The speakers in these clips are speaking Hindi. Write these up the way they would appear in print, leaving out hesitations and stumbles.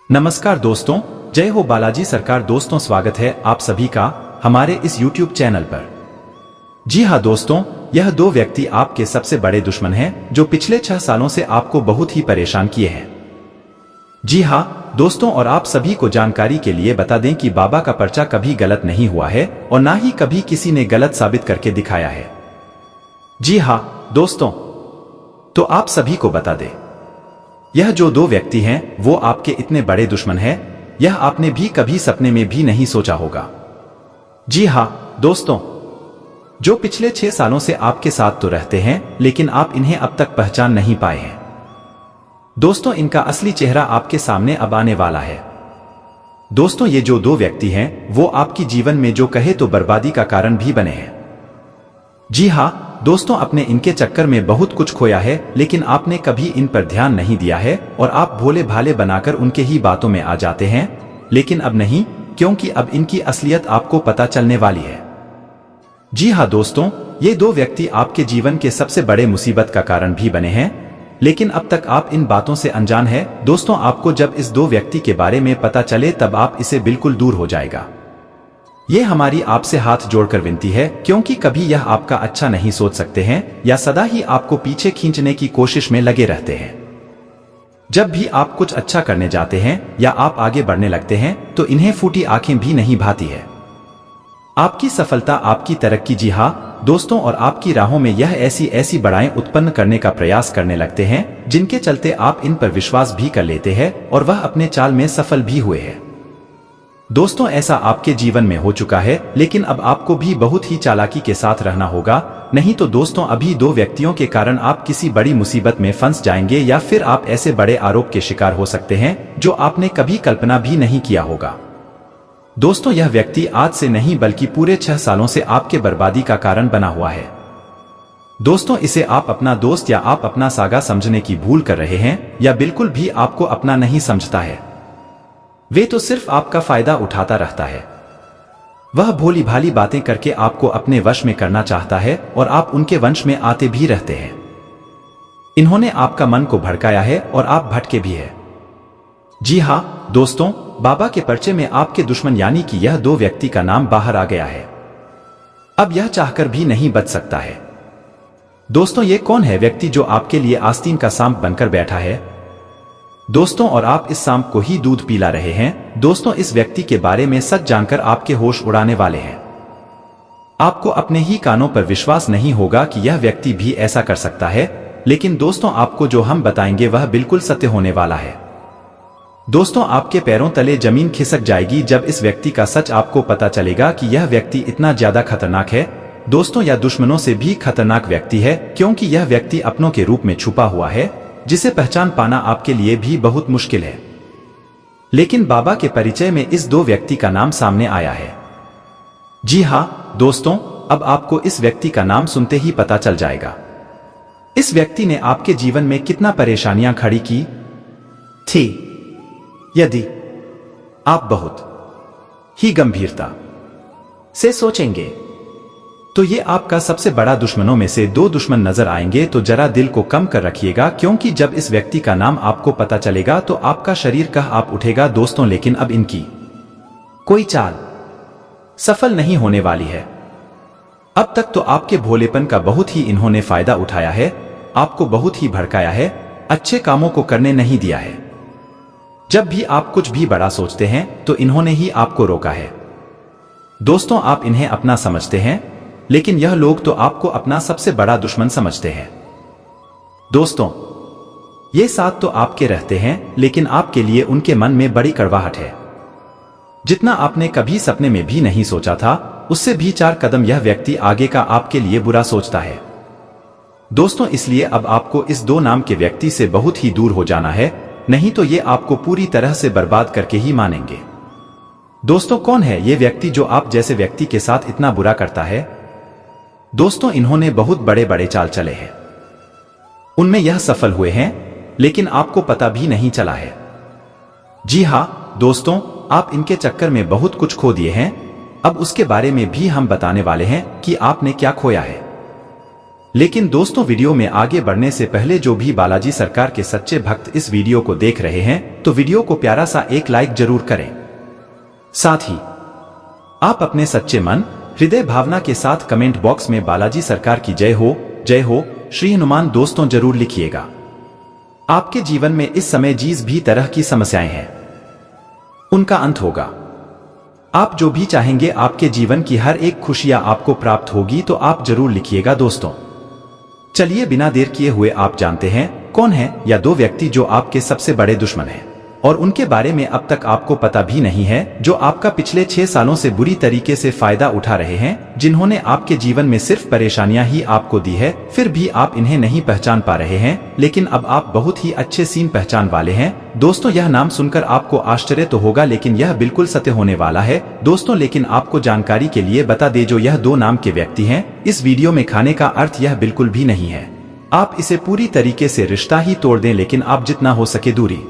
नमस्कार दोस्तों, जय हो बालाजी सरकार। दोस्तों स्वागत है आप सभी का हमारे इस YouTube चैनल पर। जी हाँ दोस्तों, यह दो व्यक्ति आपके सबसे बड़े दुश्मन हैं जो पिछले 6 सालों से आपको बहुत ही परेशान किए हैं। जी हाँ दोस्तों, और आप सभी को जानकारी के लिए बता दें कि बाबा का पर्चा कभी गलत नहीं हुआ है और ना ही कभी किसी ने गलत साबित करके दिखाया है। जी हाँ दोस्तों, तो आप सभी को बता दें, यह जो दो व्यक्ति हैं वो आपके इतने बड़े दुश्मन हैं, यह आपने भी कभी सपने में भी नहीं सोचा होगा। जी हाँ दोस्तों, जो पिछले 6 सालों से आपके साथ तो रहते हैं लेकिन आप इन्हें अब तक पहचान नहीं पाए हैं। दोस्तों, इनका असली चेहरा आपके सामने अब आने वाला है। दोस्तों, ये जो दो व्यक्ति हैं वो आपकी जीवन में जो कहे तो बर्बादी का कारण भी बने हैं। जी हाँ दोस्तों, आपने इनके चक्कर में बहुत कुछ खोया है लेकिन आपने कभी इन पर ध्यान नहीं दिया है और आप भोले भाले बनाकर उनके ही बातों में आ जाते हैं। लेकिन अब नहीं, क्योंकि अब इनकी असलियत आपको पता चलने वाली है। जी हाँ दोस्तों, ये दो व्यक्ति आपके जीवन के सबसे बड़े मुसीबत का कारण भी बने हैं, लेकिन अब तक आप इन बातों से अनजान है। दोस्तों, आपको जब इस दो व्यक्ति के बारे में पता चले तब आप इसे बिल्कुल दूर हो जाएगा। ये हमारी आपसे हाथ जोड़कर विनती है, क्योंकि कभी यह आपका अच्छा नहीं सोच सकते हैं या सदा ही आपको पीछे खींचने की कोशिश में लगे रहते हैं। जब भी आप कुछ अच्छा करने जाते हैं या आप आगे बढ़ने लगते हैं तो इन्हें फूटी आंखें भी नहीं भाती है। आपकी सफलता, आपकी तरक्की, जी हाँ दोस्तों, और आपकी राहों में यह ऐसी ऐसी बढ़ाएं उत्पन्न करने का प्रयास करने लगते हैं जिनके चलते आप इन पर विश्वास भी कर लेते हैं और वह अपने चाल में सफल भी हुए हैं। दोस्तों, ऐसा आपके जीवन में हो चुका है, लेकिन अब आपको भी बहुत ही चालाकी के साथ रहना होगा, नहीं तो दोस्तों अभी दो व्यक्तियों के कारण आप किसी बड़ी मुसीबत में फंस जाएंगे या फिर आप ऐसे बड़े आरोप के शिकार हो सकते हैं जो आपने कभी कल्पना भी नहीं किया होगा। दोस्तों, यह व्यक्ति आज से नहीं बल्कि पूरे 6 सालों से आपके बर्बादी का कारण बना हुआ है। दोस्तों, इसे आप अपना दोस्त या आप अपना सागा समझने की भूल कर रहे हैं या बिल्कुल भी आपको अपना नहीं समझता है। वे तो सिर्फ आपका फायदा उठाता रहता है। वह भोली भाली बातें करके आपको अपने वश में करना चाहता है और आप उनके वंश में आते भी रहते हैं। इन्होंने आपका मन को भड़काया है और आप भटके भी हैं। जी हाँ दोस्तों, बाबा के पर्चे में आपके दुश्मन यानी कि यह दो व्यक्ति का नाम बाहर आ गया है। अब यह चाहकर भी नहीं बच सकता है। दोस्तों, ये कौन है व्यक्ति जो आपके लिए आस्तीन का सांप बनकर बैठा है? दोस्तों, और आप इस सांप को ही दूध पिला रहे हैं। दोस्तों, इस व्यक्ति के बारे में सच जानकर आपके होश उड़ाने वाले हैं। आपको अपने ही कानों पर विश्वास नहीं होगा कि यह व्यक्ति भी ऐसा कर सकता है, लेकिन दोस्तों आपको जो हम बताएंगे वह बिल्कुल सत्य होने वाला है। दोस्तों, आपके पैरों तले जमीन खिसक जाएगी जब इस व्यक्ति का सच आपको पता चलेगा कि यह व्यक्ति इतना ज्यादा खतरनाक है। दोस्तों, यह दुश्मनों से भी खतरनाक व्यक्ति है, क्योंकि यह व्यक्ति अपनों के रूप में छुपा हुआ है जिसे पहचान पाना आपके लिए भी बहुत मुश्किल है। लेकिन बाबा के परिचय में इस दो व्यक्ति का नाम सामने आया है। जी हाँ दोस्तों, अब आपको इस व्यक्ति का नाम सुनते ही पता चल जाएगा। इस व्यक्ति ने आपके जीवन में कितना परेशानियां खड़ी की थी। यदि आप बहुत ही गंभीरता से सोचेंगे तो ये आपका सबसे बड़ा दुश्मनों में से दो दुश्मन नजर आएंगे। तो जरा दिल को कम कर रखिएगा, क्योंकि जब इस व्यक्ति का नाम आपको पता चलेगा तो आपका शरीर कह आप उठेगा। दोस्तों, लेकिन अब इनकी कोई चाल सफल नहीं होने वाली है। अब तक तो आपके भोलेपन का बहुत ही इन्होंने फायदा उठाया है, आपको बहुत ही भड़काया है, अच्छे कामों को करने नहीं दिया है। जब भी आप कुछ भी बड़ा सोचते हैं तो इन्होंने ही आपको रोका है। दोस्तों, आप इन्हें अपना समझते हैं, लेकिन यह लोग तो आपको अपना सबसे बड़ा दुश्मन समझते हैं। दोस्तों, ये साथ तो आपके रहते हैं, लेकिन आपके लिए उनके मन में बड़ी कड़वाहट है। जितना आपने कभी सपने में भी नहीं सोचा था, उससे भी 4 कदम यह व्यक्ति आगे का आपके लिए बुरा सोचता है। दोस्तों, इसलिए अब आपको इस दो नाम के व्यक्ति से बहुत ही दूर हो जाना है, नहीं तो ये आपको पूरी तरह से बर्बाद करके ही मानेंगे। दोस्तों, कौन है ये व्यक्ति जो आप जैसे व्यक्ति के साथ इतना बुरा करता है? दोस्तों, इन्होंने बहुत बड़े बड़े चाल चले हैं, उनमें यह सफल हुए हैं, लेकिन आपको पता भी नहीं चला है। जी हाँ दोस्तों, आप इनके चक्कर में बहुत कुछ खो दिए हैं। अब उसके बारे में भी हम बताने वाले हैं कि आपने क्या खोया है। लेकिन दोस्तों, वीडियो में आगे बढ़ने से पहले जो भी बालाजी सरकार के सच्चे भक्त इस वीडियो को देख रहे हैं तो वीडियो को प्यारा सा एक लाइक जरूर करें। साथ ही आप अपने सच्चे मन हृदय भावना के साथ कमेंट बॉक्स में बालाजी सरकार की जय हो श्री हनुमान दोस्तों जरूर लिखिएगा। आपके जीवन में इस समय जिस भी तरह की समस्याएं हैं उनका अंत होगा। आप जो भी चाहेंगे आपके जीवन की हर एक खुशियां आपको प्राप्त होगी, तो आप जरूर लिखिएगा दोस्तों। चलिए बिना देर किए हुए आप जानते हैं कौन है या दो व्यक्ति जो आपके सबसे बड़े दुश्मन हैं और उनके बारे में अब तक आपको पता भी नहीं है, जो आपका पिछले 6 सालों से बुरी तरीके से फायदा उठा रहे हैं, जिन्होंने आपके जीवन में सिर्फ परेशानियां ही आपको दी है, फिर भी आप इन्हें नहीं पहचान पा रहे हैं, लेकिन अब आप बहुत ही अच्छे सीन पहचान वाले हैं। दोस्तों, यह नाम सुनकर आपको आश्चर्य तो होगा, लेकिन यह बिल्कुल सत्य होने वाला है दोस्तों। लेकिन आपको जानकारी के लिए बता दे, जो यह 2 नाम के व्यक्ति हैं, इस वीडियो में खाने का अर्थ यह बिल्कुल भी नहीं है आप इसे पूरी तरीके से रिश्ता ही तोड़ दें, लेकिन आप जितना हो सके दूरी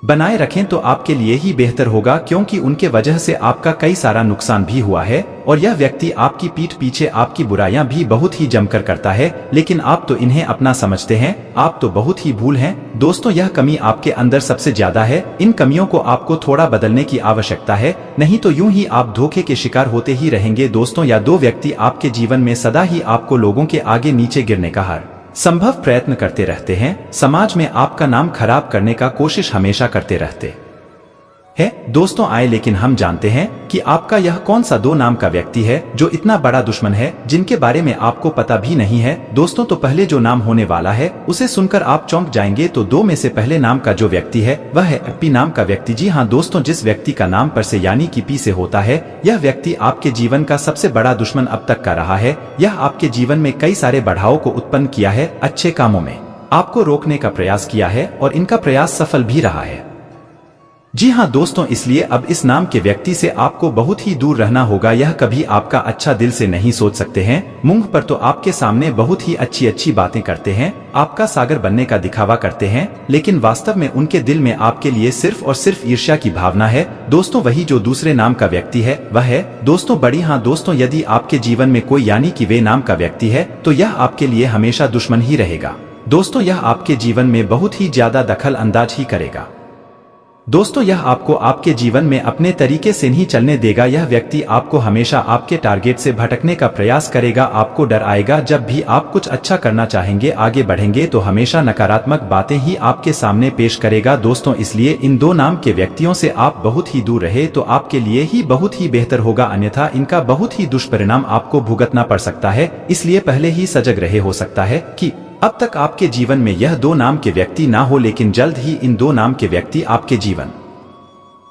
बनाए रखें तो आपके लिए ही बेहतर होगा, क्योंकि उनके वजह से आपका कई सारा नुकसान भी हुआ है और यह व्यक्ति आपकी पीठ पीछे आपकी बुराइयां भी बहुत ही जमकर करता है, लेकिन आप तो इन्हें अपना समझते हैं। आप तो बहुत ही भूल हैं दोस्तों, यह कमी आपके अंदर सबसे ज्यादा है। इन कमियों को आपको थोड़ा बदलने की आवश्यकता है, नहीं तो यूं ही आप धोखे के शिकार होते ही रहेंगे दोस्तों। या 2 व्यक्ति आपके जीवन में सदा ही आपको लोगों के आगे नीचे गिरने का हर संभव प्रयत्न करते रहते हैं, समाज में आपका नाम खराब करने का कोशिश हमेशा करते रहते हैं दोस्तों। आए लेकिन हम जानते हैं कि आपका यह कौन सा 2 नाम का व्यक्ति है जो इतना बड़ा दुश्मन है, जिनके बारे में आपको पता भी नहीं है दोस्तों। तो पहले जो नाम होने वाला है उसे सुनकर आप चौंक जाएंगे। तो 2 में से पहले नाम का जो व्यक्ति है वह है पी नाम का व्यक्ति। जी हाँ दोस्तों, जिस व्यक्ति का नाम पर से यानी कि पी से होता है, यह व्यक्ति आपके जीवन का सबसे बड़ा दुश्मन अब तक का रहा है। यह आपके जीवन में कई सारे बढ़ाव को उत्पन्न किया है, अच्छे कामों में आपको रोकने का प्रयास किया है और इनका प्रयास सफल भी रहा है। जी हाँ दोस्तों, इसलिए अब इस नाम के व्यक्ति से आपको बहुत ही दूर रहना होगा। यह कभी आपका अच्छा दिल से नहीं सोच सकते हैं, मुंह पर तो आपके सामने बहुत ही अच्छी अच्छी बातें करते हैं, आपका सागर बनने का दिखावा करते हैं, लेकिन वास्तव में उनके दिल में आपके लिए सिर्फ और सिर्फ ईर्ष्या की भावना है दोस्तों। वही जो दूसरे नाम का व्यक्ति है वह है दोस्तों बड़ी। हाँ दोस्तों, यदि आपके जीवन में कोई यानी कि वे नाम का व्यक्ति है तो यह आपके लिए हमेशा दुश्मन ही रहेगा दोस्तों। यह आपके जीवन में बहुत ही ज्यादा दखल अंदाज ही करेगा दोस्तों। यह आपको आपके जीवन में अपने तरीके से नहीं चलने देगा। यह व्यक्ति आपको हमेशा आपके टारगेट से भटकने का प्रयास करेगा। आपको डर आएगा जब भी आप कुछ अच्छा करना चाहेंगे, आगे बढ़ेंगे, तो हमेशा नकारात्मक बातें ही आपके सामने पेश करेगा दोस्तों। इसलिए इन 2 नाम के व्यक्तियों से आप बहुत ही दूर रहे तो आपके लिए ही बहुत ही बेहतर होगा, अन्यथा इनका बहुत ही दुष्परिणाम आपको भुगतना पड़ सकता है। इसलिए पहले ही सजग रहे। हो सकता है कि अब तक आपके जीवन में यह 2 नाम के व्यक्ति ना हो, लेकिन जल्द ही इन 2 नाम के व्यक्ति आपके जीवन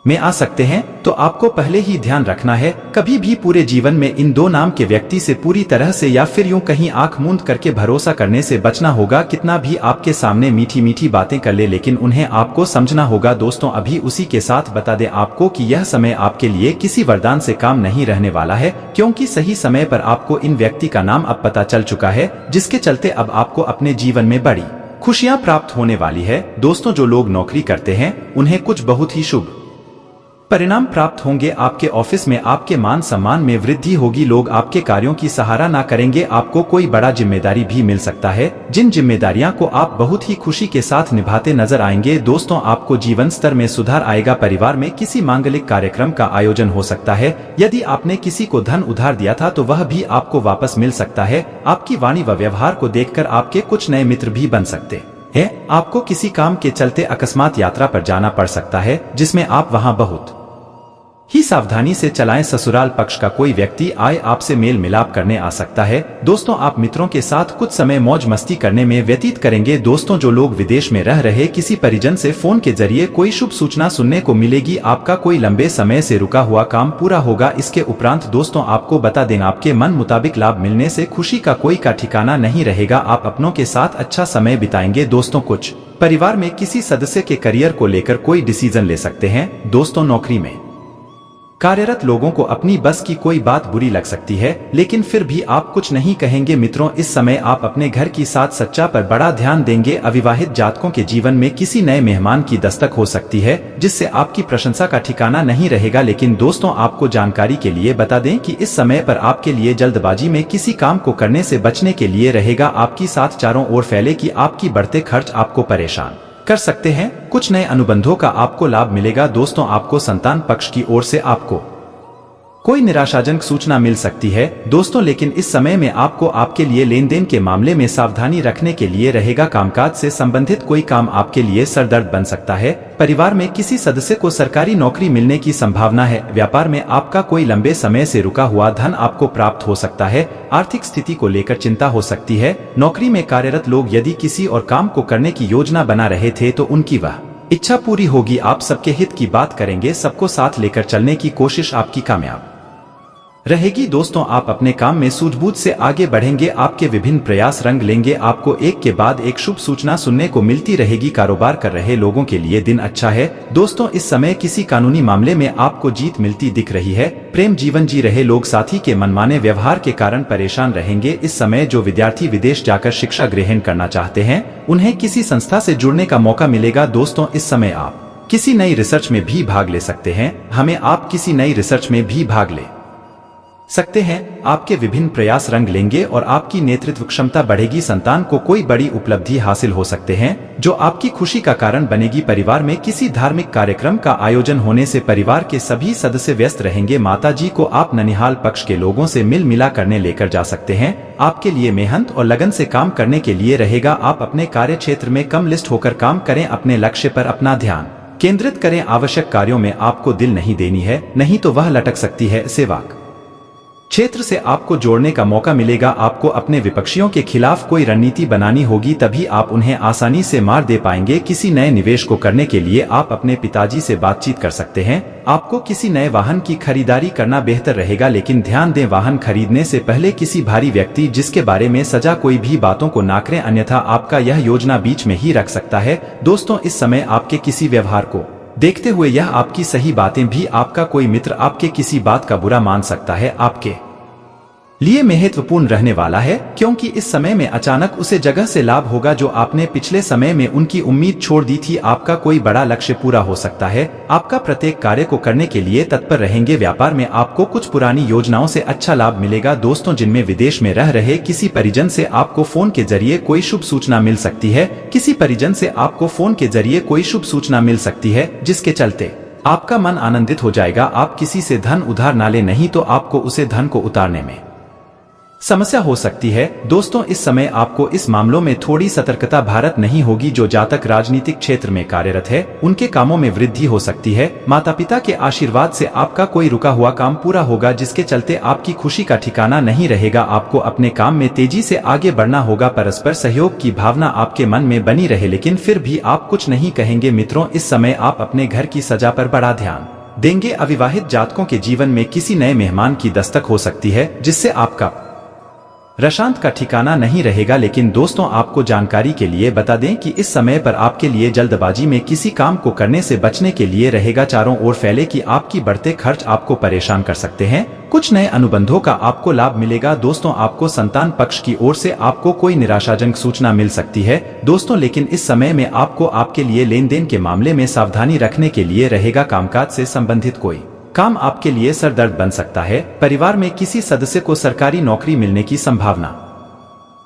में आ सकते हैं। तो आपको पहले ही ध्यान रखना है, कभी भी पूरे जीवन में इन 2 नाम के व्यक्ति से पूरी तरह से या फिर यूं कहीं आंख मूंद करके भरोसा करने से बचना होगा। कितना भी आपके सामने मीठी मीठी बातें कर ले, लेकिन उन्हें आपको समझना होगा दोस्तों। अभी उसी के साथ बता दें आपको कि यह समय आपके लिए किसी वरदान से काम नहीं रहने वाला है, क्योंकि सही समय पर आपको इन व्यक्ति का नाम अब पता चल चुका है, जिसके चलते अब आपको अपने जीवन में बड़ी खुशियां प्राप्त होने वाली है दोस्तों। जो लोग नौकरी करते हैं उन्हें कुछ बहुत ही शुभ परिणाम प्राप्त होंगे। आपके ऑफिस में आपके मान सम्मान में वृद्धि होगी। लोग आपके कार्यों की सराहना ना करेंगे। आपको कोई बड़ा जिम्मेदारी भी मिल सकता है, जिन जिम्मेदारियां को आप बहुत ही खुशी के साथ निभाते नजर आएंगे दोस्तों। आपको जीवन स्तर में सुधार आएगा। परिवार में किसी मांगलिक कार्यक्रम का आयोजन हो सकता है। यदि आपने किसी को धन उधार दिया था तो वह भी आपको वापस मिल सकता है। आपकी वाणी व व्यवहार को देखकर आपके कुछ नए मित्र भी बन सकते हैं। आपको किसी काम के चलते अकस्मात यात्रा पर जाना पड़ सकता है, जिसमें आप वहां बहुत ही सावधानी से चलाएं। ससुराल पक्ष का कोई व्यक्ति आए आपसे मेल मिलाप करने आ सकता है दोस्तों। आप मित्रों के साथ कुछ समय मौज मस्ती करने में व्यतीत करेंगे दोस्तों। जो लोग विदेश में रह रहे, किसी परिजन से फोन के जरिए कोई शुभ सूचना सुनने को मिलेगी। आपका कोई लंबे समय से रुका हुआ काम पूरा होगा। इसके उपरांत दोस्तों आपको बता दें, आपके मन मुताबिक लाभ मिलने से खुशी का कोई का ठिकाना नहीं रहेगा। आप अपनों के साथ अच्छा समय बिताएंगे दोस्तों। कुछ परिवार में किसी सदस्य के करियर को लेकर कोई डिसीजन ले सकते हैं दोस्तों। नौकरी में कार्यरत लोगों को अपनी बस की कोई बात बुरी लग सकती है, लेकिन फिर भी आप कुछ नहीं कहेंगे। मित्रों, इस समय आप अपने घर की साज सज्जा पर बड़ा ध्यान देंगे। अविवाहित जातकों के जीवन में किसी नए मेहमान की दस्तक हो सकती है, जिससे आपकी प्रशंसा का ठिकाना नहीं रहेगा। लेकिन दोस्तों, आपको जानकारी के लिए बता दें कि इस समय पर आपके लिए जल्दबाजी में किसी काम को करने से बचने के लिए रहेगा। आपकी साथ चारों ओर फैले कि आपकी बढ़ते खर्च आपको परेशान कर सकते हैं। कुछ नए अनुबंधों का आपको लाभ मिलेगा। दोस्तों, आपको संतान पक्ष की ओर से आपको कोई निराशाजनक सूचना मिल सकती है दोस्तों, लेकिन इस समय में आपको आपके लिए लेन देन के मामले में सावधानी रखने के लिए रहेगा। कामकाज से संबंधित कोई काम आपके लिए सरदर्द बन सकता है। परिवार में किसी सदस्य को सरकारी नौकरी मिलने की संभावना है। व्यापार में आपका कोई लंबे समय से रुका हुआ धन आपको प्राप्त हो सकता है। आर्थिक स्थिति को लेकर चिंता हो सकती है। नौकरी में कार्यरत लोग यदि किसी और काम को करने की योजना बना रहे थे तो उनकी वह इच्छा पूरी होगी। आप सबके हित की बात करेंगे, सबको साथ लेकर चलने की कोशिश आपकी कामयाब रहेगी। दोस्तों, आप अपने काम में सूझबूझ से आगे बढ़ेंगे। आपके विभिन्न प्रयास रंग लेंगे। आपको एक के बाद एक शुभ सूचना सुनने को मिलती रहेगी। कारोबार कर रहे लोगों के लिए दिन अच्छा है। दोस्तों, इस समय किसी कानूनी मामले में आपको जीत मिलती दिख रही है। प्रेम जीवन जी रहे लोग साथी के मनमाने व्यवहार के कारण परेशान रहेंगे। इस समय जो विद्यार्थी विदेश जाकर शिक्षा ग्रहण करना चाहते हैं, उन्हें किसी संस्था से जुड़ने का मौका मिलेगा। दोस्तों, इस समय आप किसी नई रिसर्च में भी भाग ले सकते हैं। आप किसी नई रिसर्च में भी भाग ले सकते हैं। आपके विभिन्न प्रयास रंग लेंगे और आपकी नेतृत्व क्षमता बढ़ेगी। संतान को कोई बड़ी उपलब्धि हासिल हो सकते हैं, जो आपकी खुशी का कारण बनेगी। परिवार में किसी धार्मिक कार्यक्रम का आयोजन होने से परिवार के सभी सदस्य व्यस्त रहेंगे। माताजी को आप ननिहाल पक्ष के लोगों से मिल मिला करने लेकर जा सकते हैं। आपके लिए मेहनत और लगन से काम करने के लिए रहेगा। आप अपने कार्य क्षेत्र में कम लिस्ट होकर काम करें। अपने लक्ष्य पर अपना ध्यान केंद्रित करें। आवश्यक कार्यों में आपको दिल नहीं देनी है, नहीं तो वह लटक सकती है। सेवा क्षेत्र से आपको जोड़ने का मौका मिलेगा। आपको अपने विपक्षियों के खिलाफ कोई रणनीति बनानी होगी, तभी आप उन्हें आसानी से मार दे पाएंगे। किसी नए निवेश को करने के लिए आप अपने पिताजी से बातचीत कर सकते हैं। आपको किसी नए वाहन की खरीदारी करना बेहतर रहेगा, लेकिन ध्यान दें, वाहन खरीदने से पहले किसी भारी व्यक्ति जिसके बारे में सजा कोई भी बातों को ना करें, अन्यथा आपका यह योजना बीच में ही रख सकता है। दोस्तों, इस समय आपके किसी व्यवहार को देखते हुए यह आपकी सही बातें भी आपका कोई मित्र आपके किसी बात का बुरा मान सकता है। आपके लिए महत्वपूर्ण रहने वाला है, क्योंकि इस समय में अचानक उसे जगह से लाभ होगा जो आपने पिछले समय में उनकी उम्मीद छोड़ दी थी। आपका कोई बड़ा लक्ष्य पूरा हो सकता है। आपका प्रत्येक कार्य को करने के लिए तत्पर रहेंगे। व्यापार में आपको कुछ पुरानी योजनाओं से अच्छा लाभ मिलेगा। दोस्तों, जिनमें विदेश में रह रहे किसी परिजन से आपको फोन के जरिए कोई शुभ सूचना मिल सकती है। किसी परिजन से आपको फोन के जरिए कोई शुभ सूचना मिल सकती है, जिसके चलते आपका मन आनंदित हो जाएगा। आप किसी से धन उधार ना लें, नहीं तो आपको उसे धन को उतारने में समस्या हो सकती है। दोस्तों, इस समय आपको इस मामलों में थोड़ी सतर्कता भारत नहीं होगी। जो जातक राजनीतिक क्षेत्र में कार्यरत है, उनके कामों में वृद्धि हो सकती है। माता पिता के आशीर्वाद से आपका कोई रुका हुआ काम पूरा होगा, जिसके चलते आपकी खुशी का ठिकाना नहीं रहेगा। आपको अपने काम में तेजी से आगे बढ़ना होगा। परस्पर सहयोग की भावना आपके मन में बनी रहे, लेकिन फिर भी आप कुछ नहीं कहेंगे। मित्रों, इस समय आप अपने घर की सजा पर बड़ा ध्यान देंगे। अविवाहित जातकों के जीवन में किसी नए मेहमान की दस्तक हो सकती है, जिससे आपका रशांत का ठिकाना नहीं रहेगा। लेकिन दोस्तों, आपको जानकारी के लिए बता दें कि इस समय पर आपके लिए जल्दबाजी में किसी काम को करने से बचने के लिए रहेगा। चारों ओर फैले कि आपकी बढ़ते खर्च आपको परेशान कर सकते हैं। कुछ नए अनुबंधों का आपको लाभ मिलेगा। दोस्तों, आपको संतान पक्ष की ओर से आपको कोई निराशाजनक सूचना मिल सकती है। दोस्तों, लेकिन इस समय में आपको आपके लिए लेन देन के मामले में सावधानी रखने के लिए रहेगा। कामकाज से संबंधित कोई काम आपके लिए सरदर्द बन सकता है। परिवार में किसी सदस्य को सरकारी नौकरी मिलने की संभावना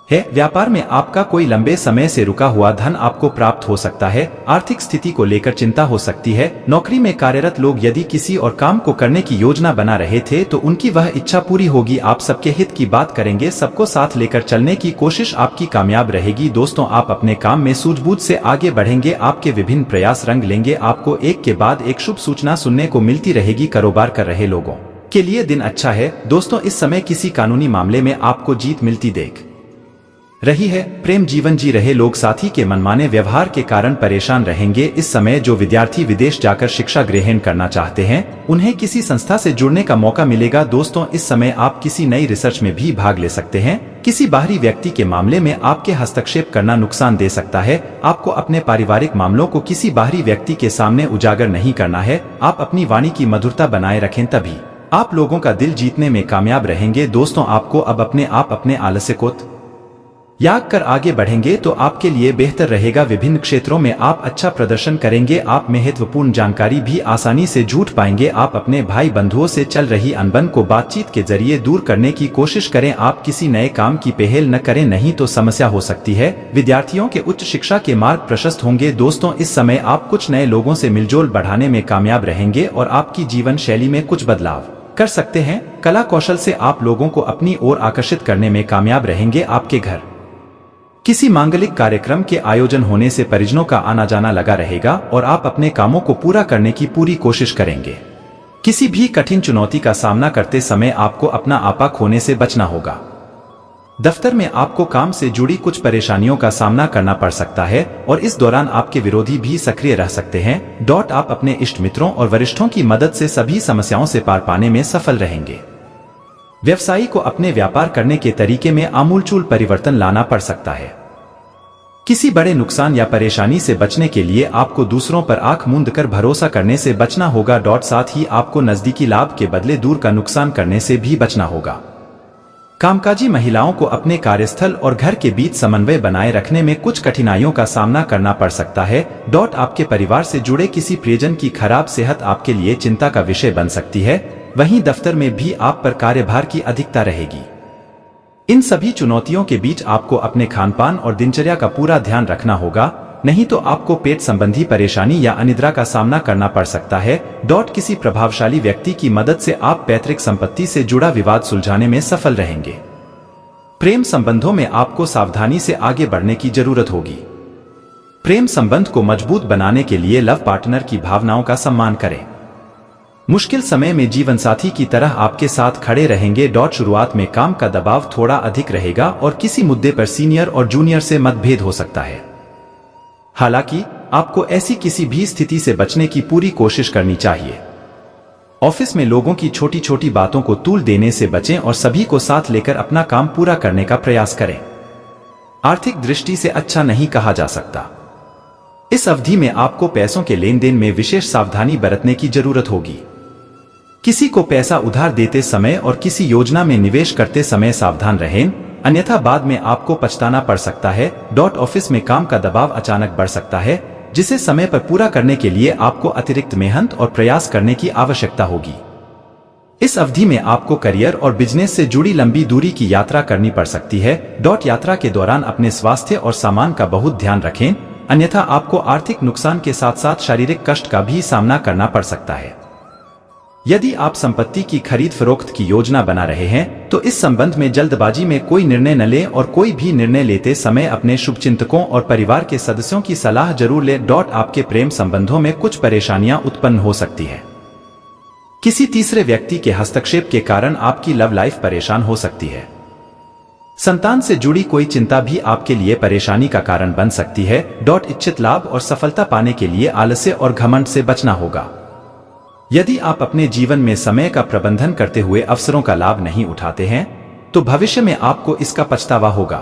है। व्यापार में आपका कोई लंबे समय से रुका हुआ धन आपको प्राप्त हो सकता है। आर्थिक स्थिति को लेकर चिंता हो सकती है। नौकरी में कार्यरत लोग यदि किसी और काम को करने की योजना बना रहे थे तो उनकी वह इच्छा पूरी होगी। आप सबके हित की बात करेंगे, सबको साथ लेकर चलने की कोशिश आपकी कामयाब रहेगी। दोस्तों, आप अपने काम में सूझबूझ से आगे बढ़ेंगे। आपके विभिन्न प्रयास रंग लेंगे। आपको एक के बाद एक शुभ सूचना सुनने को मिलती रहेगी। कारोबार कर रहे लोगों के लिए दिन अच्छा है। दोस्तों, इस समय किसी कानूनी मामले में आपको जीत मिलती देख रही है। प्रेम जीवन जी रहे लोग साथी के मनमाने व्यवहार के कारण परेशान रहेंगे। इस समय जो विद्यार्थी विदेश जाकर शिक्षा ग्रहण करना चाहते हैं, उन्हें किसी संस्था से जुड़ने का मौका मिलेगा। दोस्तों, इस समय आप किसी नई रिसर्च में भी भाग ले सकते हैं। किसी बाहरी व्यक्ति के मामले में आपके हस्तक्षेप करना नुकसान दे सकता है। आपको अपने पारिवारिक मामलों को किसी बाहरी व्यक्ति के सामने उजागर नहीं करना है। आप अपनी वाणी की मधुरता बनाए रखें, तभी आप लोगों का दिल जीतने में कामयाब रहेंगे। दोस्तों, आपको अब अपने आलस्य को याग कर आगे बढ़ेंगे तो आपके लिए बेहतर रहेगा। विभिन्न क्षेत्रों में आप अच्छा प्रदर्शन करेंगे। आप महत्वपूर्ण जानकारी भी आसानी से जुट पाएंगे। आप अपने भाई बंधुओं से चल रही अनबन को बातचीत के जरिए दूर करने की कोशिश करें। आप किसी नए काम की पहल न करें, नहीं तो समस्या हो सकती है। विद्यार्थियों के उच्च शिक्षा के मार्ग प्रशस्त होंगे। दोस्तों, इस समय आप कुछ नए लोगों से मिलजोल बढ़ाने में कामयाब रहेंगे और आपकी जीवन शैली में कुछ बदलाव कर सकते हैं। कला कौशल से आप लोगों को अपनी ओर आकर्षित करने में कामयाब रहेंगे। आपके घर किसी मांगलिक कार्यक्रम के आयोजन होने से परिजनों का आना जाना लगा रहेगा और आप अपने कामों को पूरा करने की पूरी कोशिश करेंगे। किसी भी कठिन चुनौती का सामना करते समय आपको अपना आपा खोने से बचना होगा। दफ्तर में आपको काम से जुड़ी कुछ परेशानियों का सामना करना पड़ सकता है और इस दौरान आपके विरोधी भी सक्रिय रह सकते हैं। आप अपने इष्ट मित्रों और वरिष्ठों की मदद से सभी समस्याओं से पार पाने में सफल रहेंगे। व्यवसायी को अपने व्यापार करने के तरीके में आमूलचूल परिवर्तन लाना पड़ सकता है। किसी बड़े नुकसान या परेशानी से बचने के लिए आपको दूसरों पर आंख मूंद कर भरोसा करने से बचना होगा। साथ ही आपको नजदीकी लाभ के बदले दूर का नुकसान करने से भी बचना होगा। कामकाजी महिलाओं को अपने कार्यस्थल और घर के बीच समन्वय बनाए रखने में कुछ कठिनाइयों का सामना करना पड़ सकता है। आपके परिवार से जुड़े किसी प्रियजन की खराब सेहत आपके लिए चिंता का विषय बन सकती है। वहीं दफ्तर में भी आप पर कार्यभार की अधिकता रहेगी। इन सभी चुनौतियों के बीच आपको अपने खानपान और दिनचर्या का पूरा ध्यान रखना होगा, नहीं तो आपको पेट संबंधी परेशानी या अनिद्रा का सामना करना पड़ सकता है। किसी प्रभावशाली व्यक्ति की मदद से आप पैतृक संपत्ति से जुड़ा विवाद सुलझाने में सफल रहेंगे। प्रेम संबंधों में आपको सावधानी से आगे बढ़ने की जरूरत होगी। प्रेम संबंध को मजबूत बनाने के लिए लव पार्टनर की भावनाओं का सम्मान करें। मुश्किल समय में जीवन साथी की तरह आपके साथ खड़े रहेंगे। शुरुआत में काम का दबाव थोड़ा अधिक रहेगा और किसी मुद्दे पर सीनियर और जूनियर से मतभेद हो सकता है। हालांकि आपको ऐसी किसी भी स्थिति से बचने की पूरी कोशिश करनी चाहिए। ऑफिस में लोगों की छोटी छोटी बातों को तूल देने से बचें और सभी को साथ लेकर अपना काम पूरा करने का प्रयास करें। आर्थिक दृष्टि से अच्छा नहीं कहा जा सकता। इस अवधि में आपको पैसों के लेन देन में विशेष सावधानी बरतने की जरूरत होगी। किसी को पैसा उधार देते समय और किसी योजना में निवेश करते समय सावधान रहें, अन्यथा बाद में आपको पछताना पड़ सकता है। ऑफिस में काम का दबाव अचानक बढ़ सकता है, जिसे समय पर पूरा करने के लिए आपको अतिरिक्त मेहनत और प्रयास करने की आवश्यकता होगी। इस अवधि में आपको करियर और बिजनेस से जुड़ी लंबी दूरी की यात्रा करनी पड़ सकती है। यात्रा के दौरान अपने स्वास्थ्य और सामान का बहुत ध्यान रखें, अन्यथा आपको आर्थिक नुकसान के साथ साथ शारीरिक कष्ट का भी सामना करना पड़ सकता है। यदि आप संपत्ति की खरीद फरोख्त की योजना बना रहे हैं, तो इस संबंध में जल्दबाजी में कोई निर्णय न लें और कोई भी निर्णय लेते समय अपने शुभचिंतकों और परिवार के सदस्यों की सलाह जरूर लें। आपके प्रेम संबंधों में कुछ परेशानियां उत्पन्न हो सकती है। किसी तीसरे व्यक्ति के हस्तक्षेप के कारण आपकी लव लाइफ परेशान हो सकती है। संतान से जुड़ी कोई चिंता भी आपके लिए परेशानी का कारण बन सकती है। इच्छित लाभ और सफलता पाने के लिए आलस्य और घमंड से बचना होगा। यदि आप अपने जीवन में समय का प्रबंधन करते हुए अवसरों का लाभ नहीं उठाते हैं, तो भविष्य में आपको इसका पछतावा होगा।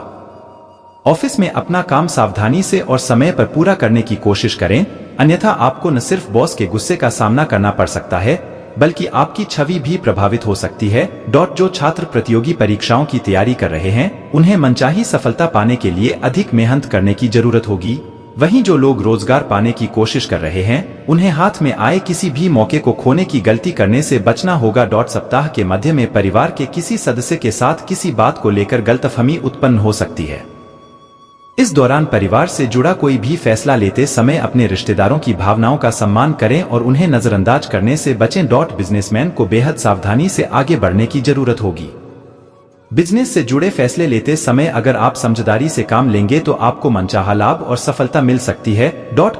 ऑफिस में अपना काम सावधानी से और समय पर पूरा करने की कोशिश करें, अन्यथा आपको न सिर्फ बॉस के गुस्से का सामना करना पड़ सकता है, बल्कि आपकी छवि भी प्रभावित हो सकती है। जो छात्र प्रतियोगी परीक्षाओं की तैयारी कर रहे हैं, उन्हें मनचाही सफलता पाने के लिए अधिक मेहनत करने की जरूरत होगी। वहीं जो लोग रोजगार पाने की कोशिश कर रहे हैं, उन्हें हाथ में आए किसी भी मौके को खोने की गलती करने से बचना होगा। सप्ताह के मध्य में परिवार के किसी सदस्य के साथ किसी बात को लेकर गलतफहमी उत्पन्न हो सकती है। इस दौरान परिवार से जुड़ा कोई भी फैसला लेते समय अपने रिश्तेदारों की भावनाओं का सम्मान करें और उन्हें नजरअंदाज करने से बचें। बिजनेसमैन को बेहद सावधानी से आगे बढ़ने की जरूरत होगी। बिजनेस से जुड़े फैसले लेते समय अगर आप समझदारी से काम लेंगे तो आपको मनचाहा लाभ और सफलता मिल सकती है।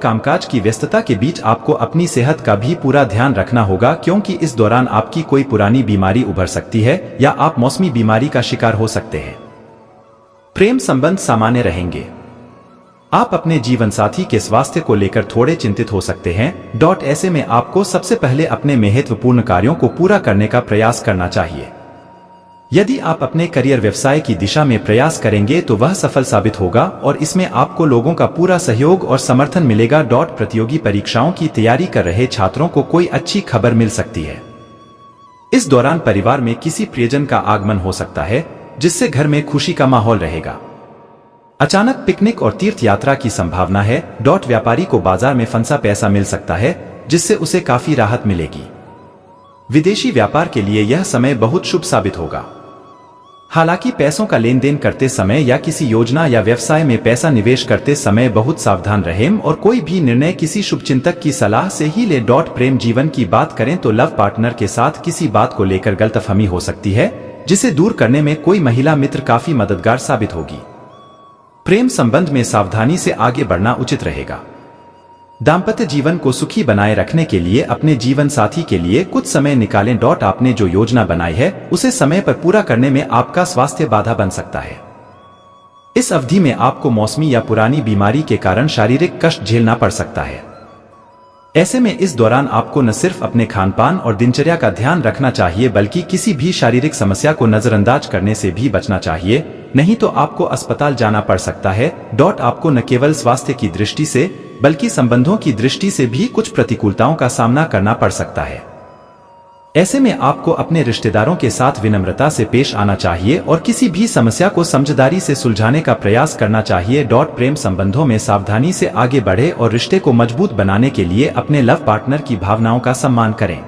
कामकाज की व्यस्तता के बीच आपको अपनी सेहत का भी पूरा ध्यान रखना होगा, क्योंकि इस दौरान आपकी कोई पुरानी बीमारी उभर सकती है या आप मौसमी बीमारी का शिकार हो सकते हैं। प्रेम संबंध सामान्य रहेंगे। आप अपने जीवन साथी के स्वास्थ्य को लेकर थोड़े चिंतित हो सकते हैं। ऐसे में आपको सबसे पहले अपने महत्वपूर्ण कार्यों को पूरा करने का प्रयास करना चाहिए। यदि आप अपने करियर व्यवसाय की दिशा में प्रयास करेंगे तो वह सफल साबित होगा और इसमें आपको लोगों का पूरा सहयोग और समर्थन मिलेगा। प्रतियोगी परीक्षाओं की तैयारी कर रहे छात्रों को कोई अच्छी खबर मिल सकती है। इस दौरान परिवार में किसी प्रियजन का आगमन हो सकता है, जिससे घर में खुशी का माहौल रहेगा। अचानक पिकनिक और तीर्थ यात्रा की संभावना है। व्यापारी को बाजार में फंसा पैसा मिल सकता है, जिससे उसे काफी राहत मिलेगी। विदेशी व्यापार के लिए यह समय बहुत शुभ साबित होगा। हालांकि पैसों का लेन देन करते समय या किसी योजना या व्यवसाय में पैसा निवेश करते समय बहुत सावधान रहें और कोई भी निर्णय किसी शुभचिंतक की सलाह से ही ले। प्रेम जीवन की बात करें तो लव पार्टनर के साथ किसी बात को लेकर गलतफहमी हो सकती है, जिसे दूर करने में कोई महिला मित्र काफी मददगार साबित होगी। प्रेम संबंध में सावधानी से आगे बढ़ना उचित रहेगा। दाम्पत्य जीवन को सुखी बनाए रखने के लिए अपने जीवन साथी के लिए कुछ समय निकालें। आपने जो योजना बनाई है उसे समय पर पूरा करने में आपका स्वास्थ्य बाधा बन सकता है। इस अवधि में आपको मौसमी या पुरानी बीमारी के कारण शारीरिक कष्ट झेलना पड़ सकता है। ऐसे में इस दौरान आपको न सिर्फ अपने खानपान और दिनचर्या का ध्यान रखना चाहिए, बल्कि किसी भी शारीरिक समस्या को नजरअंदाज करने से भी बचना चाहिए, नहीं तो आपको अस्पताल जाना पड़ सकता है। आपको न केवल स्वास्थ्य की दृष्टि से बल्कि संबंधों की दृष्टि से भी कुछ प्रतिकूलताओं का सामना करना पड़ सकता है। ऐसे में आपको अपने रिश्तेदारों के साथ विनम्रता से पेश आना चाहिए और किसी भी समस्या को समझदारी से सुलझाने का प्रयास करना चाहिए। प्रेम संबंधों में सावधानी से आगे बढ़े और रिश्ते को मजबूत बनाने के लिए अपने लव पार्टनर की भावनाओं का सम्मान करें।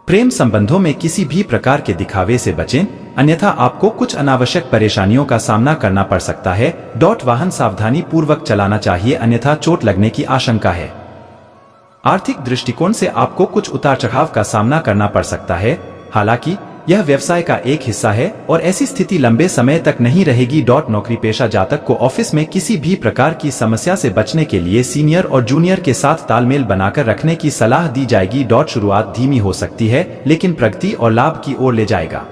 प्रेम संबंधों में किसी भी प्रकार के दिखावे से बचें, अन्यथा आपको कुछ अनावश्यक परेशानियों का सामना करना पड़ सकता है। वाहन सावधानी पूर्वक चलाना चाहिए, अन्यथा चोट लगने की आशंका है। आर्थिक दृष्टिकोण से आपको कुछ उतार चढ़ाव का सामना करना पड़ सकता है, हालांकि यह व्यवसाय का एक हिस्सा है और ऐसी स्थिति लंबे समय तक नहीं रहेगी। नौकरी पेशा जातक को ऑफिस में किसी भी प्रकार की समस्या से बचने के लिए सीनियर और जूनियर के साथ तालमेल बनाकर रखने की सलाह दी जाएगी। शुरुआत धीमी हो सकती है, लेकिन प्रगति और लाभ की ओर ले जाएगा।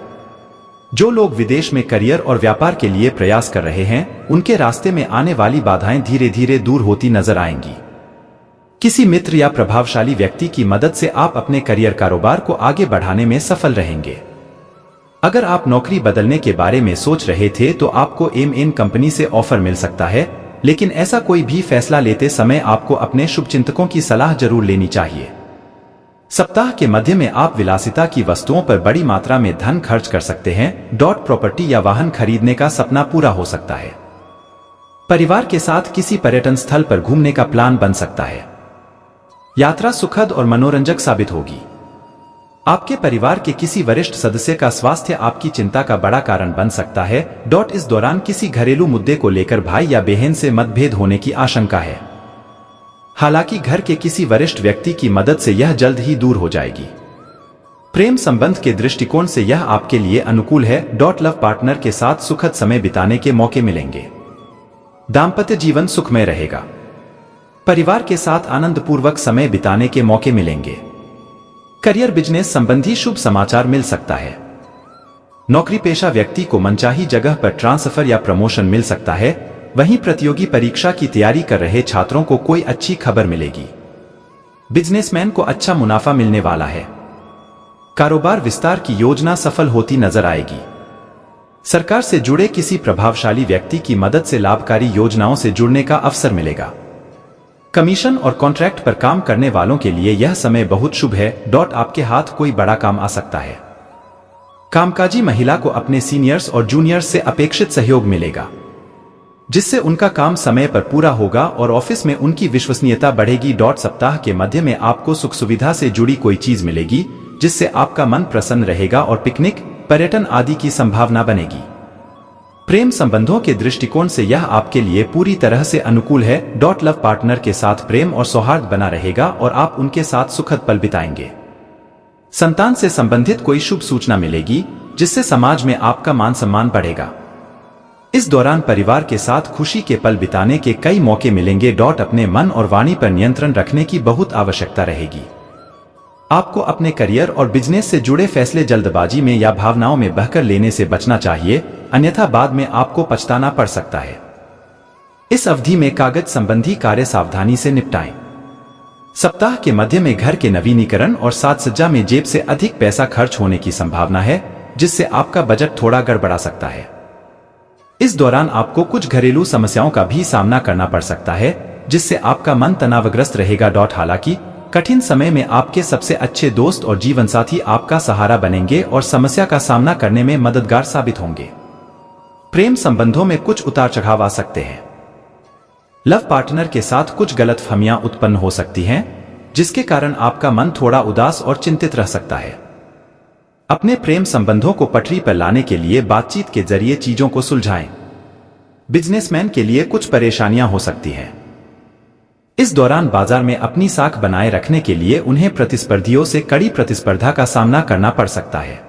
जो लोग विदेश में करियर और व्यापार के लिए प्रयास कर रहे हैं, उनके रास्ते में आने वाली बाधाएं धीरे धीरे दूर होती नजर आएंगी। किसी मित्र या प्रभावशाली व्यक्ति की मदद से आप अपने करियर कारोबार को आगे बढ़ाने में सफल रहेंगे। अगर आप नौकरी बदलने के बारे में सोच रहे थे तो आपको एम कंपनी से ऑफर मिल सकता है, लेकिन ऐसा कोई भी फैसला लेते समय आपको अपने शुभचिंतकों की सलाह जरूर लेनी चाहिए। सप्ताह के मध्य में आप विलासिता की वस्तुओं पर बड़ी मात्रा में धन खर्च कर सकते हैं। प्रॉपर्टी या वाहन खरीदने का सपना पूरा हो सकता है। परिवार के साथ किसी पर्यटन स्थल पर घूमने का प्लान बन सकता है। यात्रा सुखद और मनोरंजक साबित होगी। आपके परिवार के किसी वरिष्ठ सदस्य का स्वास्थ्य आपकी चिंता का बड़ा कारण बन सकता है। इस दौरान किसी घरेलू मुद्दे को लेकर भाई या बहन से मतभेद होने की आशंका है। हालांकि घर के किसी वरिष्ठ व्यक्ति की मदद से यह जल्द ही दूर हो जाएगी। प्रेम संबंध के दृष्टिकोण से यह आपके लिए अनुकूल है। लव पार्टनर के साथ सुखद समय बिताने के मौके मिलेंगे। दाम्पत्य जीवन सुखमय रहेगा। परिवार के साथ आनंदपूर्वक समय बिताने के मौके मिलेंगे। करियर बिजनेस संबंधी शुभ समाचार मिल सकता है। नौकरी पेशा व्यक्ति को मनचाही जगह पर ट्रांसफर या प्रमोशन मिल सकता है। वहीं प्रतियोगी परीक्षा की तैयारी कर रहे छात्रों को कोई अच्छी खबर मिलेगी। बिजनेसमैन को अच्छा मुनाफा मिलने वाला है। कारोबार विस्तार की योजना सफल होती नजर आएगी। सरकार से जुड़े किसी प्रभावशाली व्यक्ति की मदद से लाभकारी योजनाओं से जुड़ने का अवसर मिलेगा। कमीशन और कॉन्ट्रैक्ट पर काम करने वालों के लिए यह समय बहुत शुभ है। आपके हाथ कोई बड़ा काम आ सकता है। कामकाजी महिला को अपने सीनियर्स और जूनियर्स से अपेक्षित सहयोग मिलेगा, जिससे उनका काम समय पर पूरा होगा और ऑफिस में उनकी विश्वसनीयता बढ़ेगी। सप्ताह के मध्य में आपको सुख सुविधा से जुड़ी कोई चीज मिलेगी, जिससे आपका मन प्रसन्न रहेगा और पिकनिक, पर्यटन आदि की संभावना बनेगी। प्रेम संबंधों के दृष्टिकोण से यह आपके लिए पूरी तरह से अनुकूल है। लव पार्टनर के साथ प्रेम और सौहार्द बना रहेगा और आप उनके साथ सुखद पल बिताएंगे। संतान से संबंधित कोई शुभ सूचना मिलेगी, जिससे समाज में आपका मान सम्मान बढ़ेगा। इस दौरान परिवार के साथ खुशी के पल बिताने के कई मौके मिलेंगे। अपने मन और वाणी पर नियंत्रण रखने की बहुत आवश्यकता रहेगी। आपको अपने करियर और बिजनेस से जुड़े फैसले जल्दबाजी में या भावनाओं में बहकर लेने से बचना चाहिए। अन्यथा बाद में आपको पछताना पड़ सकता है। इस अवधि में कागज संबंधी कार्य सावधानी से निपटाएं। सप्ताह के मध्य में घर के नवीनीकरण और साज सज्जा में जेब से अधिक पैसा खर्च होने की संभावना है, जिससे आपका बजट थोड़ा गड़बड़ा सकता है। इस दौरान आपको कुछ घरेलू समस्याओं का भी सामना करना पड़ सकता है, जिससे आपका मन तनावग्रस्त रहेगा। हालांकि कठिन समय में आपके सबसे अच्छे दोस्त और जीवन साथी आपका सहारा बनेंगे और समस्या का सामना करने में मददगार साबित होंगे। प्रेम संबंधों में कुछ उतार चढ़ाव आ सकते हैं। लव पार्टनर के साथ कुछ गलतफहमियां उत्पन्न हो सकती हैं, जिसके कारण आपका मन थोड़ा उदास और चिंतित रह सकता है। अपने प्रेम संबंधों को पटरी पर लाने के लिए बातचीत के जरिए चीजों को सुलझाएं। बिजनेसमैन के लिए कुछ परेशानियां हो सकती हैं। इस दौरान बाजार में अपनी साख बनाए रखने के लिए उन्हें प्रतिस्पर्धियों से कड़ी प्रतिस्पर्धा का सामना करना पड़ सकता है।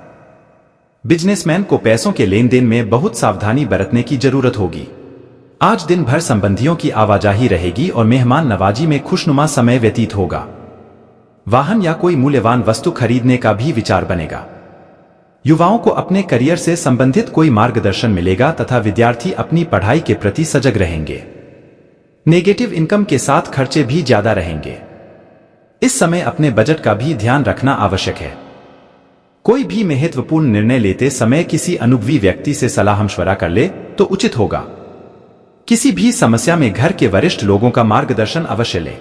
बिजनेसमैन को पैसों के लेन देन में बहुत सावधानी बरतने की जरूरत होगी। आज दिन भर संबंधियों की आवाजाही रहेगी और मेहमान नवाजी में खुशनुमा समय व्यतीत होगा। वाहन या कोई मूल्यवान वस्तु खरीदने का भी विचार बनेगा। युवाओं को अपने करियर से संबंधित कोई मार्गदर्शन मिलेगा तथा विद्यार्थी अपनी पढ़ाई के प्रति सजग रहेंगे। नेगेटिव इनकम के साथ खर्चे भी ज्यादा रहेंगे। इस समय अपने बजट का भी ध्यान रखना आवश्यक है। कोई भी महत्वपूर्ण निर्णय लेते समय किसी अनुभवी व्यक्ति से सलाह मशवरा कर ले तो उचित होगा। किसी भी समस्या में घर के वरिष्ठ लोगों का मार्गदर्शन अवश्य ले।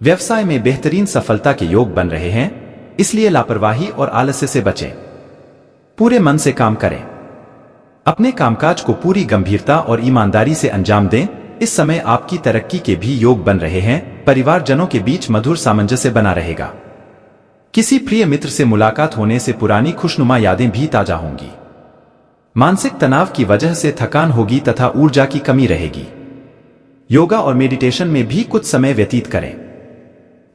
व्यवसाय में बेहतरीन सफलता के योग बन रहे हैं, इसलिए लापरवाही और आलस्य से बचें। पूरे मन से काम करें। अपने कामकाज को पूरी गंभीरता और ईमानदारी से अंजाम दें। इस समय आपकी तरक्की के भी योग बन रहे हैं। परिवारजनों के बीच मधुर सामंजस्य बना रहेगा। किसी प्रिय मित्र से मुलाकात होने से पुरानी खुशनुमा यादें भी ताजा होंगी। मानसिक तनाव की वजह से थकान होगी तथा ऊर्जा की कमी रहेगी। योगा और मेडिटेशन में भी कुछ समय व्यतीत करें।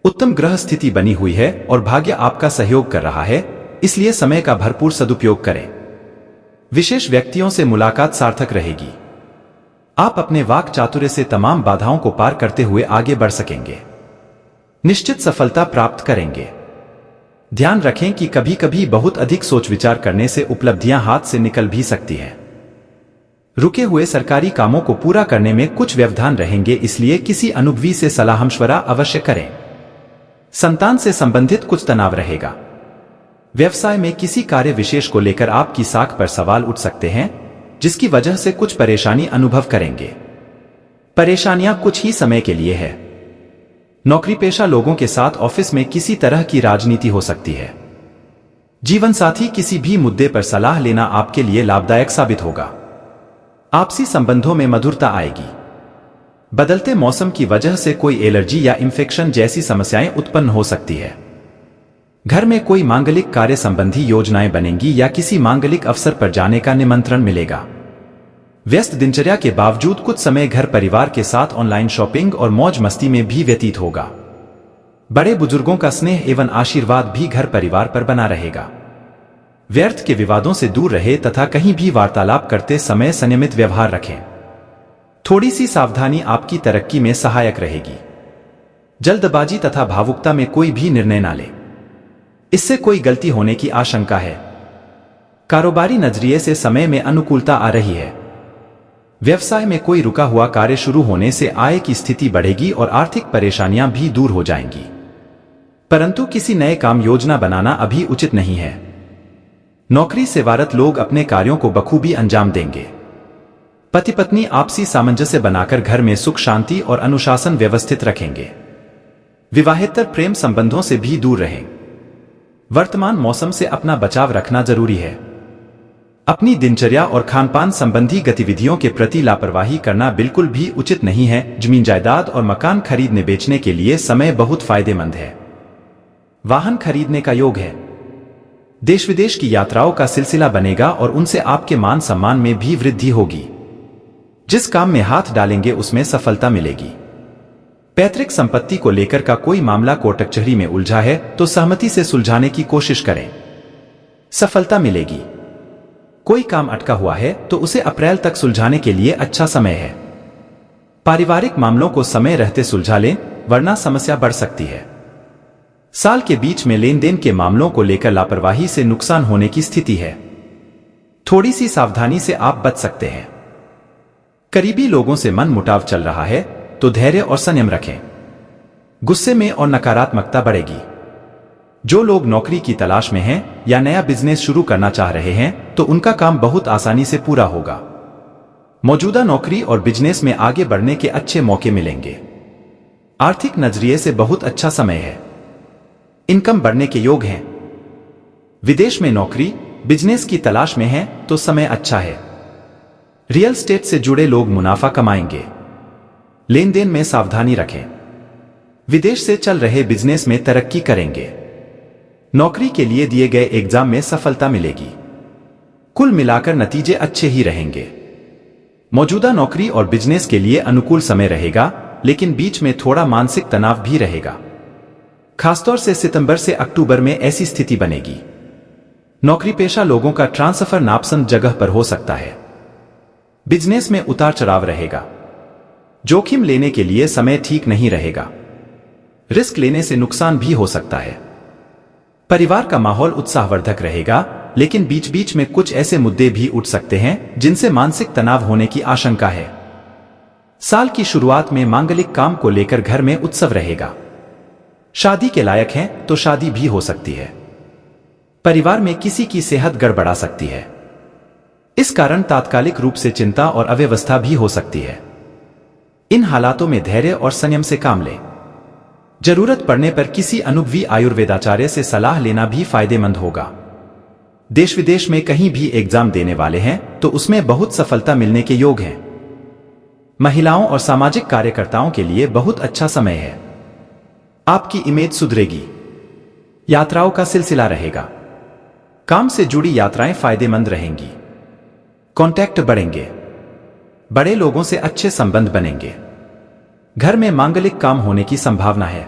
उत्तम ग्रह स्थिति बनी हुई है और भाग्य आपका सहयोग कर रहा है, इसलिए समय का भरपूर सदुपयोग करें। विशेष व्यक्तियों से मुलाकात सार्थक रहेगी। आप अपने वाक चातुर्य से तमाम बाधाओं को पार करते हुए आगे बढ़ सकेंगे। निश्चित सफलता प्राप्त करेंगे। ध्यान रखें कि कभी कभी बहुत अधिक सोच विचार करने से उपलब्धियां हाथ से निकल भी सकती हैं। रुके हुए सरकारी कामों को पूरा करने में कुछ व्यवधान रहेंगे, इसलिए किसी अनुभवी से सलाह मशवरा अवश्य करें। संतान से संबंधित कुछ तनाव रहेगा। व्यवसाय में किसी कार्य विशेष को लेकर आपकी साख पर सवाल उठ सकते हैं, जिसकी वजह से कुछ परेशानी अनुभव करेंगे। परेशानियां कुछ ही समय के लिए है। नौकरी पेशा लोगों के साथ ऑफिस में किसी तरह की राजनीति हो सकती है। जीवन साथी किसी भी मुद्दे पर सलाह लेना आपके लिए लाभदायक साबित होगा। आपसी संबंधों में मधुरता आएगी। बदलते मौसम की वजह से कोई एलर्जी या इंफेक्शन जैसी समस्याएं उत्पन्न हो सकती है। घर में कोई मांगलिक कार्य संबंधी योजनाएं बनेंगी या किसी मांगलिक अवसर पर जाने का निमंत्रण मिलेगा। व्यस्त दिनचर्या के बावजूद कुछ समय घर परिवार के साथ ऑनलाइन शॉपिंग और मौज मस्ती में भी व्यतीत होगा। बड़े बुजुर्गों का स्नेह एवं आशीर्वाद भी घर परिवार पर बना रहेगा। व्यर्थ के विवादों से दूर रहे तथा कहीं भी वार्तालाप करते समय संयमित व्यवहार रखें। थोड़ी सी सावधानी आपकी तरक्की में सहायक रहेगी। जल्दबाजी तथा भावुकता में कोई भी निर्णय ना लें, इससे कोई गलती होने की आशंका है। कारोबारी नजरिए से समय में अनुकूलता आ रही है। व्यवसाय में कोई रुका हुआ कार्य शुरू होने से आय की स्थिति बढ़ेगी और आर्थिक परेशानियां भी दूर हो जाएंगी। परंतु किसी नए काम योजना बनाना अभी उचित नहीं है। नौकरी सेवारत लोग अपने कार्यों को बखूबी अंजाम देंगे। पति पत्नी आपसी सामंजस्य बनाकर घर में सुख शांति और अनुशासन व्यवस्थित रखेंगे। विवाहेतर प्रेम संबंधों से भी दूर रहें। वर्तमान मौसम से अपना बचाव रखना जरूरी है। अपनी दिनचर्या और खानपान संबंधी गतिविधियों के प्रति लापरवाही करना बिल्कुल भी उचित नहीं है। जमीन जायदाद और मकान खरीदने बेचने के लिए समय बहुत फायदेमंद है। वाहन खरीदने का योग है। देश विदेश की यात्राओं का सिलसिला बनेगा और उनसे आपके मान सम्मान में भी वृद्धि होगी। जिस काम में हाथ डालेंगे उसमें सफलता मिलेगी। पैतृक संपत्ति को लेकर का कोई मामला कोर्ट कचहरी में उलझा है तो सहमति से सुलझाने की कोशिश करें, सफलता मिलेगी। कोई काम अटका हुआ है तो उसे अप्रैल तक सुलझाने के लिए अच्छा समय है। पारिवारिक मामलों को समय रहते सुलझा लें, वरना समस्या बढ़ सकती है। साल के बीच में लेन देन के मामलों को लेकर लापरवाही से नुकसान होने की स्थिति है। थोड़ी सी सावधानी से आप बच सकते हैं। करीबी लोगों से मन मुटाव चल रहा है तो धैर्य और संयम रखें। गुस्से में और नकारात्मकता बढ़ेगी। जो लोग नौकरी की तलाश में हैं या नया बिजनेस शुरू करना चाह रहे हैं तो उनका काम बहुत आसानी से पूरा होगा। मौजूदा नौकरी और बिजनेस में आगे बढ़ने के अच्छे मौके मिलेंगे। आर्थिक नजरिए से बहुत अच्छा समय है। इनकम बढ़ने के योग हैं। विदेश में नौकरी बिजनेस की तलाश में हैं तो समय अच्छा है। रियल एस्टेट से जुड़े लोग मुनाफा कमाएंगे। लेन देन में सावधानी रखें। विदेश से चल रहे बिजनेस में तरक्की करेंगे। नौकरी के लिए दिए गए एग्जाम में सफलता मिलेगी। कुल मिलाकर नतीजे अच्छे ही रहेंगे। मौजूदा नौकरी और बिजनेस के लिए अनुकूल समय रहेगा, लेकिन बीच में थोड़ा मानसिक तनाव भी रहेगा। खासतौर से सितंबर से अक्टूबर में ऐसी स्थिति बनेगी। नौकरी पेशा लोगों का ट्रांसफर नापसंद जगह पर हो सकता है। बिजनेस में उतार चढ़ाव रहेगा। जोखिम लेने के लिए समय ठीक नहीं रहेगा। रिस्क लेने से नुकसान भी हो सकता है। परिवार का माहौल उत्साहवर्धक रहेगा, लेकिन बीच बीच में कुछ ऐसे मुद्दे भी उठ सकते हैं जिनसे मानसिक तनाव होने की आशंका है। साल की शुरुआत में मांगलिक काम को लेकर घर में उत्सव रहेगा। शादी के लायक हैं तो शादी भी हो सकती है। परिवार में किसी की सेहत गड़बड़ा सकती है। इस कारण तात्कालिक रूप से चिंता और अव्यवस्था भी हो सकती है। इन हालातों में धैर्य और संयम से काम लें। जरूरत पड़ने पर किसी अनुभवी आयुर्वेदाचार्य से सलाह लेना भी फायदेमंद होगा। देश विदेश में कहीं भी एग्जाम देने वाले हैं तो उसमें बहुत सफलता मिलने के योग हैं। महिलाओं और सामाजिक कार्यकर्ताओं के लिए बहुत अच्छा समय है। आपकी इमेज सुधरेगी। यात्राओं का सिलसिला रहेगा। काम से जुड़ी यात्राएं फायदेमंद रहेंगी। कॉन्टैक्ट बढ़ेंगे। बड़े लोगों से अच्छे संबंध बनेंगे। घर में मांगलिक काम होने की संभावना है।